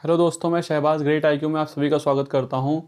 Hello दोस्तों, मैं Shahbaz great IQ में आप सभी का स्वागत करता हूं।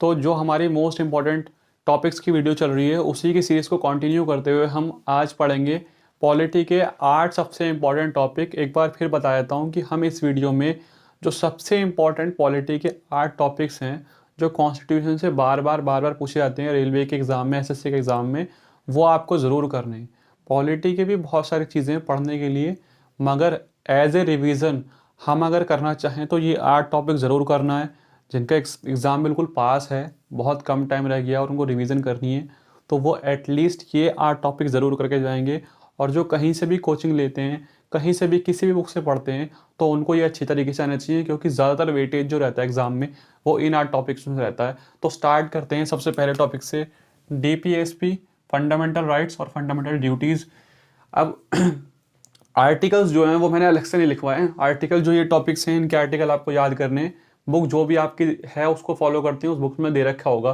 तो जो हमारी मोस्ट इम्पॉर्टेंट टॉपिक्स की वीडियो चल रही है उसी की सीरीज़ को कंटिन्यू करते हुए हम आज पढ़ेंगे पॉलिटी के 8 सबसे इम्पॉर्टेंट टॉपिक। एक बार फिर बता देता हूं कि हम इस वीडियो में जो सबसे इम्पॉर्टेंट पॉलिटी के 8 टॉपिक्स हैं जो कॉन्स्टिट्यूशन से बार बार पूछे जाते हैं रेलवे के एग्ज़ाम में, एसएससी के एग्ज़ाम में, वो आपको ज़रूर करने हैं। पॉलिटी के भी बहुत सारी चीज़ें पढ़ने के लिए, मगर एज ए रिवीजन हम अगर करना चाहें तो ये 8 टॉपिक ज़रूर करना है। जिनका एग्ज़ाम बिल्कुल पास है, बहुत कम टाइम रह गया और उनको रिवीजन करनी है, तो वो एटलीस्ट ये 8 टॉपिक ज़रूर करके जाएंगे। और जो कहीं से भी कोचिंग लेते हैं, कहीं से भी किसी भी बुक से पढ़ते हैं, तो उनको ये अच्छी तरीके से आना चाहिए, क्योंकि ज़्यादातर वेटेज जो रहता है एग्ज़ाम में वो इन 8 टॉपिक्स में रहता है। तो स्टार्ट करते हैं सबसे पहले टॉपिक से, डीपीएसपी, फंडामेंटल राइट्स और फंडामेंटल ड्यूटीज़। अब आर्टिकल्स जो हैं वो मैंने अलग से नहीं लिखवाए हैं। आर्टिकल जो ये टॉपिक्स हैं इनके आर्टिकल आपको याद करने हैं। बुक जो भी आपकी है उसको फॉलो करती है, उस बुक में दे रखा होगा।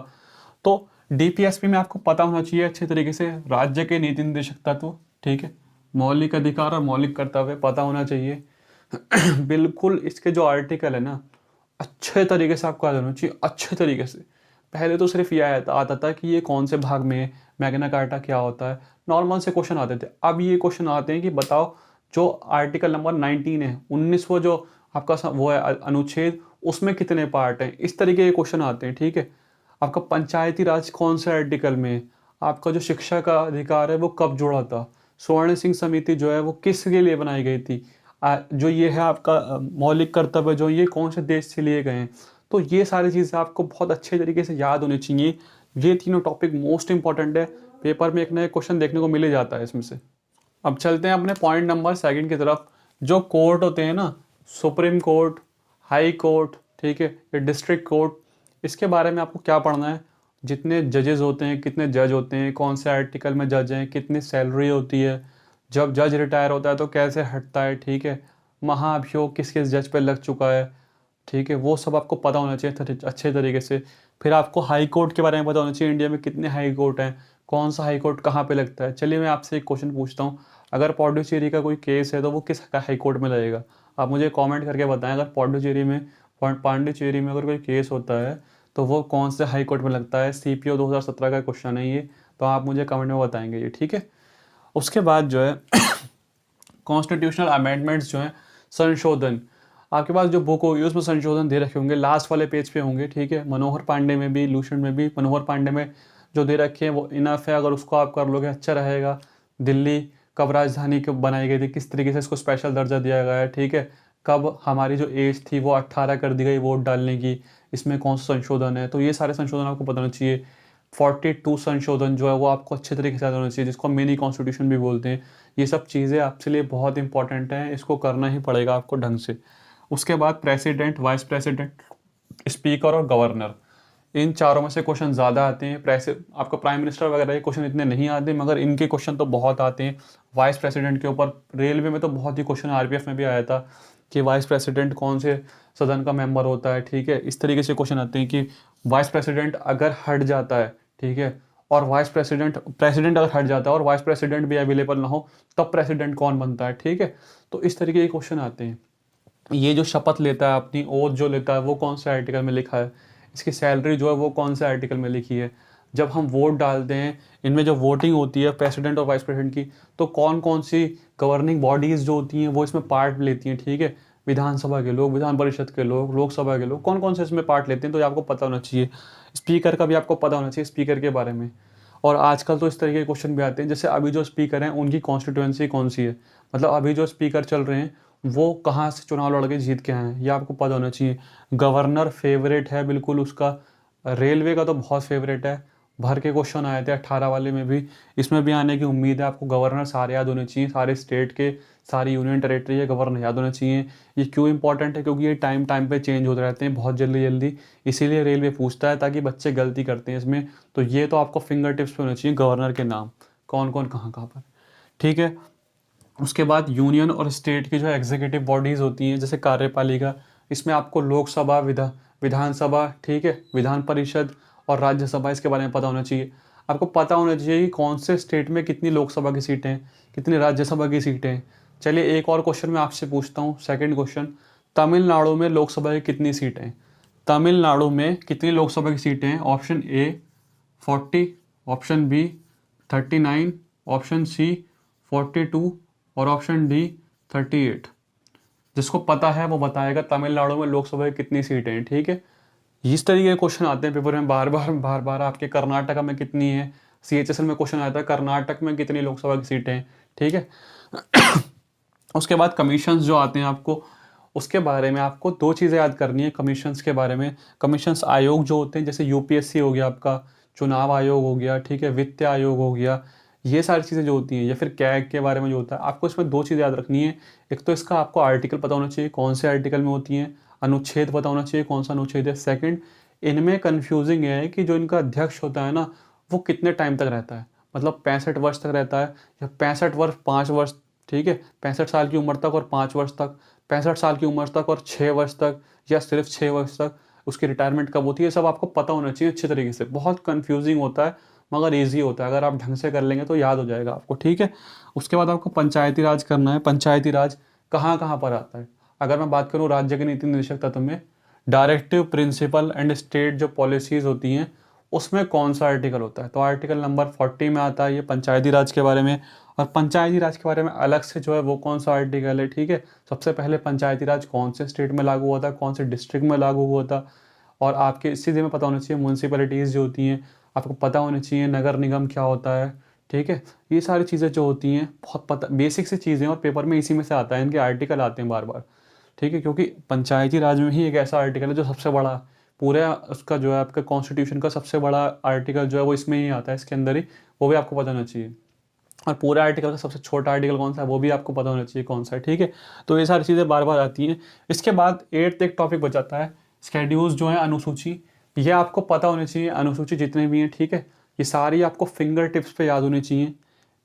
तो डीपीएसपी में आपको पता होना चाहिए अच्छे तरीके से राज्य के नीति निर्देशक तत्व, ठीक है, मौलिक अधिकार और मौलिक कर्तव्य पता होना चाहिए। बिल्कुल इसके जो आर्टिकल है ना, अच्छे तरीके से आपको याद होना चाहिए, अच्छे तरीके से। पहले तो सिर्फ ये आता था कि ये कौन से भाग में है, मैग्ना कार्टा क्या होता है, नॉर्मल से क्वेश्चन आते थे। अब ये क्वेश्चन आते हैं कि बताओ जो आर्टिकल नंबर 19 है, 19वां जो आपका वो है अनुच्छेद, उसमें कितने पार्ट हैं, इस तरीके के क्वेश्चन आते हैं, ठीक है। आपका पंचायती राज कौन से आर्टिकल में है, आपका जो शिक्षा का अधिकार है वो कब जुड़ा था, स्वर्ण सिंह समिति जो है वो किसके लिए बनाई गई थी, जो ये है आपका मौलिक कर्तव्य जो ये कौन से देश से लिए गए हैं। तो ये सारी चीज़ें आपको बहुत अच्छे तरीके से याद होनी चाहिए। ये तीनों टॉपिक मोस्ट इंपॉर्टेंट है, पेपर में एक ना एक क्वेश्चन देखने को मिल ही जाता है इसमें से। अब चलते हैं अपने पॉइंट नंबर सेकंड की तरफ। जो कोर्ट होते हैं ना, सुप्रीम कोर्ट, हाई कोर्ट, ठीक है, ये डिस्ट्रिक्ट कोर्ट, इसके बारे में आपको क्या पढ़ना है। जितने जजेस होते हैं, कितने जज होते हैं, कौन से आर्टिकल में जज हैं, कितनी सैलरी होती है, जब जज रिटायर होता है तो कैसे हटता है, ठीक है, महाभियोग किस किस जज पे लग चुका है, ठीक है, वो सब आपको पता होना चाहिए अच्छे तरीके से। फिर आपको हाई कोर्ट के बारे में पता होना चाहिए, इंडिया में कितने हाई कोर्ट हैं, कौन सा हाई कोर्ट कहाँ पे लगता है। चलिए मैं आपसे एक क्वेश्चन पूछता हूँ, अगर पौंडुचेरी का कोई केस है तो वो किस हाई कोर्ट में लगेगा। आप मुझे कमेंट करके बताएं, अगर पांडिचेरी में अगर कोई केस होता है तो वो कौन से हाई कोर्ट में लगता है। सीपीओ 2017 का क्वेश्चन है ये, तो आप मुझे कमेंट में बताएंगे ये, ठीक है। उसके बाद जो है कॉन्स्टिट्यूशनल अमेंडमेंट्स जो हैं, संशोधन, आपके पास जो बुक होगी उसमें संशोधन दे रखे होंगे, लास्ट वाले पेज पे होंगे, ठीक है। मनोहर पांडे में भी, लूसेंट में भी, मनोहर पांडे में जो दे रखे हैं वो इनफ है, अगर उसको आप कर लोगे अच्छा रहेगा। दिल्ली कब राजधानी कब बनाई गई थी, किस तरीके से इसको स्पेशल दर्जा दिया गया है, ठीक है, कब हमारी जो एज थी वो 18 कर दी गई वोट डालने की, इसमें कौन सा संशोधन है, तो ये सारे संशोधन आपको पता होना चाहिए। 42 संशोधन जो है वो आपको अच्छे तरीके से याद होना चाहिए, जिसको मिनी कॉन्स्टिट्यूशन भी बोलते हैं। ये सब चीज़ें आपके लिए बहुत इंपॉर्टेंट हैं, इसको करना ही पड़ेगा आपको ढंग से। उसके बाद प्रेसिडेंट, वाइस प्रेसिडेंट, स्पीकर और गवर्नर, इन चारों में से क्वेश्चन ज़्यादा आते हैं। आपको प्राइम मिनिस्टर वगैरह के क्वेश्चन इतने नहीं आते, मगर इनके क्वेश्चन तो बहुत आते हैं। वाइस प्रेसिडेंट के ऊपर रेलवे में तो बहुत ही क्वेश्चन, आरपीएफ में भी आया था कि वाइस प्रेसिडेंट कौन से सदन का मेंबर होता है, ठीक है। इस तरीके से क्वेश्चन आते हैं कि वाइस प्रेसिडेंट अगर हट जाता है, ठीक है, और प्रेसिडेंट अगर हट जाता है और वाइस प्रेसिडेंट भी अवेलेबल ना हो, तब प्रेसिडेंट कौन बनता है, ठीक है। तो इस तरीके के क्वेश्चन आते हैं। ये जो शपथ लेता है, अपनी ओथ जो लेता है, वो कौन से आर्टिकल में लिखा है, इसकी सैलरी जो है वो कौन से आर्टिकल में लिखी है। जब हम वोट डालते हैं, इनमें जो वोटिंग होती है प्रेसिडेंट और वाइस प्रेसिडेंट की, तो कौन कौन सी गवर्निंग बॉडीज़ जो होती हैं वो इसमें पार्ट लेती हैं, ठीक है। विधानसभा के लोग, विधान परिषद के लोग, लोकसभा के लोग, कौन कौन से इसमें पार्ट लेते हैं, तो ये आपको पता होना चाहिए। स्पीकर का भी आपको पता होना चाहिए, स्पीकर के बारे में। और आजकल तो इस तरीके के क्वेश्चन भी आते हैं, जैसे अभी जो स्पीकर हैं उनकी कॉन्स्टिट्यूएंसी कौन सी है, मतलब अभी जो स्पीकर चल रहे हैं वो कहाँ से चुनाव लड़ के जीत के आए हैं, ये आपको पता होना चाहिए। गवर्नर फेवरेट है बिल्कुल उसका, रेलवे का तो बहुत फेवरेट है। भर के क्वेश्चन आए थे 18 वाले में भी, इसमें भी आने की उम्मीद है। आपको गवर्नर सारे याद होने चाहिए, सारे स्टेट के, सारी यूनियन टेरेटरी के गवर्नर याद होने चाहिए। ये क्यों इंपॉर्टेंट है, क्योंकि ये टाइम टाइम पे चेंज होते रहते हैं बहुत जल्दी जल्दी, इसीलिए रेलवे पूछता है ताकि बच्चे गलती करते हैं इसमें। तो ये तो आपको फिंगर टिप्स पे होने चाहिए गवर्नर के नाम, कौन कौन कहाँ कहाँ पर, ठीक है। उसके बाद यूनियन और स्टेट की जो एग्जीक्यूटिव बॉडीज़ होती हैं, जैसे कार्यपालिका, इसमें आपको लोकसभा, विधानसभा, ठीक है, विधान परिषद और राज्यसभा, इसके बारे में पता होना चाहिए। आपको पता होना चाहिए कि कौन से स्टेट में कितनी लोकसभा की सीटें हैं, कितनी राज्यसभा की सीटें हैं। चलिए एक और क्वेश्चन मैं आपसे पूछता हूँ, सेकंड क्वेश्चन, तमिलनाडु में लोकसभा की कितनी सीटें हैं? तमिलनाडु में कितनी लोकसभा की सीटें हैं? Option A 40, option B 39, option C 42 और ऑप्शन डी 38। जिसको पता है वो बताएगा तमिलनाडु में लोकसभा की कितनी सीटें हैं। ठीक है, इस तरीके के क्वेश्चन आते हैं पेपर में बार बार। आपके कर्नाटक में कितनी है, CHSL में क्वेश्चन आता है कर्नाटक में कितनी लोकसभा की सीटें हैं। ठीक है उसके बाद कमीशंस जो आते हैं आपको, उसके बारे में आपको दो चीज़ें याद करनी है कमीशंस के बारे में। कमीशंस आयोग जो होते हैं, जैसे UPSC हो गया आपका, चुनाव आयोग हो गया, ठीक है, वित्त आयोग हो गया, ये सारी चीज़ें जो होती हैं, या फिर कैग के बारे में जो होता है, आपको इसमें दो चीज़ें याद रखनी है। एक तो इसका आपको आर्टिकल पता होना चाहिए, कौन से आर्टिकल में होती हैं, अनुच्छेद पता होना चाहिए कौन सा अनुच्छेद है। सेकंड, इनमें कन्फ्यूजिंग है कि जो इनका अध्यक्ष होता है ना, वो कितने टाइम तक रहता है, मतलब 65 वर्ष तक रहता है या 65 वर्ष 5 वर्ष, ठीक है, 65 साल की उम्र तक और 5 वर्ष तक, 65 साल की उम्र तक और 6 वर्ष तक, या सिर्फ 6 वर्ष तक, उसकी रिटायरमेंट कब होती है, सब आपको पता होना चाहिए अच्छे तरीके से। बहुत कन्फ्यूजिंग होता है मगर ईजी होता है, अगर आप ढंग से कर लेंगे तो याद हो जाएगा आपको। ठीक है, उसके बाद आपको पंचायती राज करना है। पंचायती राज कहाँ कहाँ पर आता है? अगर मैं बात करूँ राज्य के नीति निदेशक तत्व में, डायरेक्टिव, प्रिंसिपल एंड स्टेट जो पॉलिसीज़ होती हैं, उसमें कौन सा आर्टिकल होता है? तो आर्टिकल नंबर 40 में आता है ये पंचायती राज के बारे में। और पंचायती राज के बारे में अलग से जो है वो कौन सा आर्टिकल है, ठीक है, सबसे पहले पंचायती राज कौन से स्टेट में लागू हुआ था, कौन से डिस्ट्रिक्ट में लागू हुआ था, और आपके इस चीज़ में पता होना चाहिए म्यूनसिपैलिटीज़ जो होती हैं, आपको पता होना चाहिए नगर निगम क्या होता है। ठीक है, ये सारी चीज़ें जो होती हैं बहुत पता, बेसिक सी चीज़ें, और पेपर में इसी में से आता है, इनके आर्टिकल आते हैं बार बार। ठीक है, क्योंकि पंचायती राज में ही एक ऐसा आर्टिकल है जो सबसे बड़ा, पूरा उसका जो है आपका कॉन्स्टिट्यूशन का सबसे बड़ा आर्टिकल जो है वो इसमें ही आता है, इसके अंदर ही, वो भी आपको पता होना चाहिए। और पूरा आर्टिकल का सबसे छोटा आर्टिकल कौन सा है वो भी आपको पता होना चाहिए कौन सा है। ठीक है, तो ये सारी चीज़ें बार बार आती हैं। इसके बाद 8th एक टॉपिक बच जाता है, स्केड्यूल्स जो है, अनुसूची। ये आपको पता होनी चाहिए, अनुसूची जितने भी हैं, ठीक है, ये सारी आपको फिंगर टिप्स पे याद होनी चाहिए,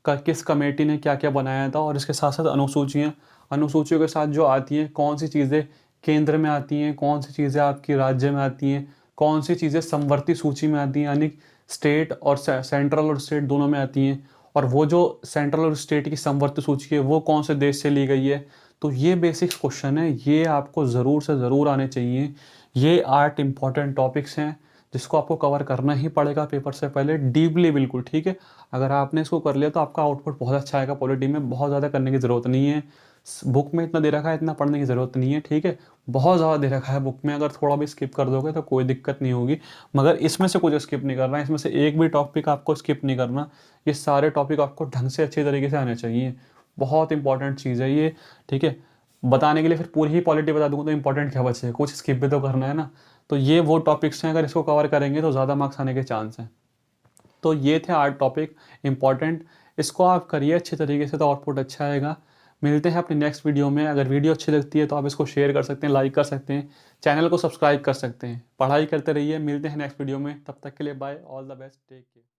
किस कमेटी ने क्या क्या बनाया था। और इसके साथ साथ अनुसूचियाँ, अनुसूचियों के साथ जो आती हैं, कौन सी चीज़ें केंद्र में आती हैं, कौन सी चीज़ें आपकी राज्य में आती हैं, कौन सी चीज़ें समवर्ती सूची में आती हैं, यानी स्टेट और सेंट्रल और स्टेट दोनों में आती हैं। और वो जो सेंट्रल और स्टेट की समवर्ती सूची है वो कौन से देश से ली गई है। तो ये बेसिक क्वेश्चन है, ये आपको ज़रूर से ज़रूर आने चाहिए। ये 8 इंपॉर्टेंट टॉपिक्स हैं जिसको आपको कवर करना ही पड़ेगा पेपर से पहले, डीपली बिल्कुल। ठीक है, अगर आपने इसको कर लिया तो आपका आउटपुट बहुत अच्छा आएगा। पॉलिटी में बहुत ज़्यादा करने की ज़रूरत नहीं है, बुक में इतना दे रखा है, इतना पढ़ने की ज़रूरत नहीं है। ठीक है, बहुत ज़्यादा दे रखा है बुक में, अगर थोड़ा भी स्किप कर दोगे तो कोई दिक्कत नहीं होगी। मगर इसमें से कुछ स्किप नहीं करना है, इसमें से एक भी टॉपिक आपको स्किप नहीं करना। ये सारे टॉपिक आपको ढंग से अच्छे तरीके से आने चाहिए, बहुत इंपॉर्टेंट चीज़ है ये। ठीक है, बताने के लिए फिर पूरी ही पॉलिटी बता दूंगा तो इंपॉर्टेंट क्या बचेगा, कुछ स्किप भी तो करना है ना। तो ये वो टॉपिक्स हैं, अगर इसको कवर करेंगे तो ज़्यादा मार्क्स आने के चांस हैं। तो ये थे 8 टॉपिक इंपॉर्टेंट, इसको आप करिए अच्छे तरीके से तो आउटपुट अच्छा आएगा। मिलते हैं अपनी नेक्स्ट वीडियो में। अगर वीडियो अच्छी लगती है तो आप इसको शेयर कर सकते हैं, लाइक कर सकते हैं, चैनल को सब्सक्राइब कर सकते हैं। पढ़ाई करते रहिए, मिलते हैं नेक्स्ट वीडियो में, तब तक के लिए bye, all the best, take care.